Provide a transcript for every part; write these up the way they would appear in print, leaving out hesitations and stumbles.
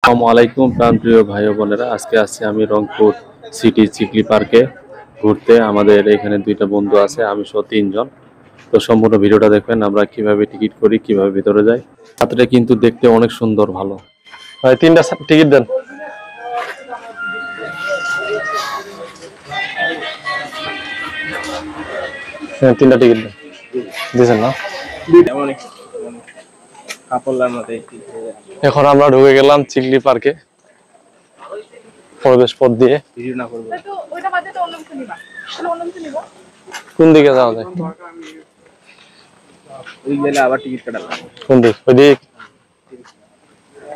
আসসালামু আলাইকুম প্রাণপ্রিয় ভাই ও বোনেরা, আজকে আসছি আমি রংপুর সিটি চিকলি পার্কে ঘুরতে। আমাদের এখানে দুইটা বন্ধু আছে, আমি সহ তিনজন। তো সম্পূর্ণ ভিডিওটা দেখবেন, আমরা কিভাবে টিকিট করি, কিভাবে ভিতরে যাই। রাত্রে কিন্তু দেখতে অনেক সুন্দর, ভালো। ভাই তিনটা টিকিট দেন। হ্যাঁ, তিনটা টিকিট দেন। দিয়েছেন না? এখন আমরা ঢুকে গেলাম চিকলি পার্কে প্রবেশ পথ দিয়ে। কোন দিকে যাওয়া যায়? কোন দিক? ওই দিক?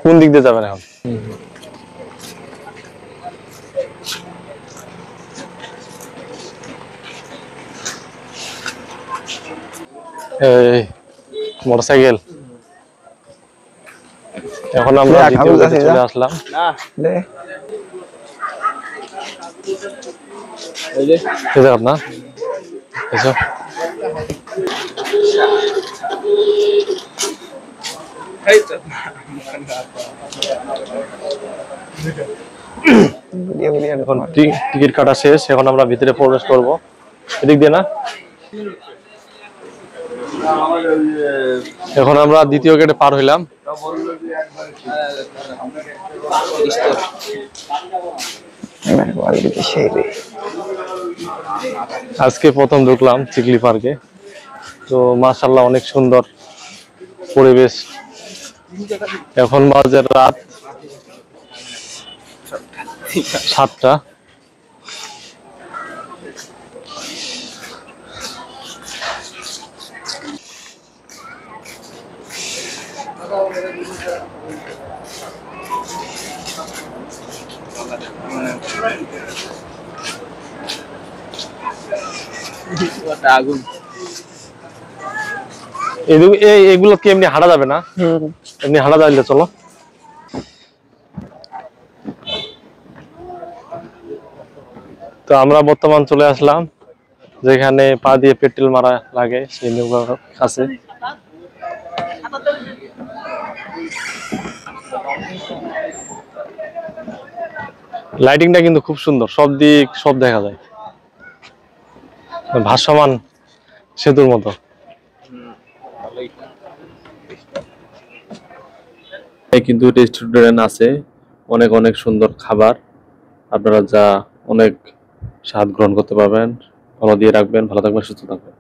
কোন দিক দিয়ে যাবেন এখন? এই মোটরসাইকেল। এখন আমরা দ্বিতীয় গেটে চলে আসলাম। আপনার এসো। এখন টিকিট কাটা শেষ, এখন আমরা ভিতরে প্রবেশ করব। এদিক দিয়ে না? এখন আমরা দ্বিতীয় গেটে পার হইলাম। আজকে প্রথম ঢুকলাম চিকলি পার্কে, তো মাশাআল্লাহ অনেক সুন্দর পরিবেশ। এখন বাজে রাত 7টা। আগুন এগুলো কি এমনি হাঁটা যাবে না? এমনি হাঁটা যাইলে চলো। তো আমরা বর্তমান চলে আসলাম যেখানে পা দিয়ে পেট্রোল মারা লাগে, সেই নৌকার কাছে। লাইটিংটা কিন্তু খুব সুন্দর, সব দিক সব দেখা যায়, ভাসমান সেতুর মতো। কিন্তু রেস্টুরেন্ট আছে, অনেক অনেক সুন্দর খাবার, আপনারা যা অনেক স্বাদ গ্রহণ করতে পারবেন। ফলো দিয়ে রাখবেন, ভালো থাকবেন, সুস্থ থাকবেন।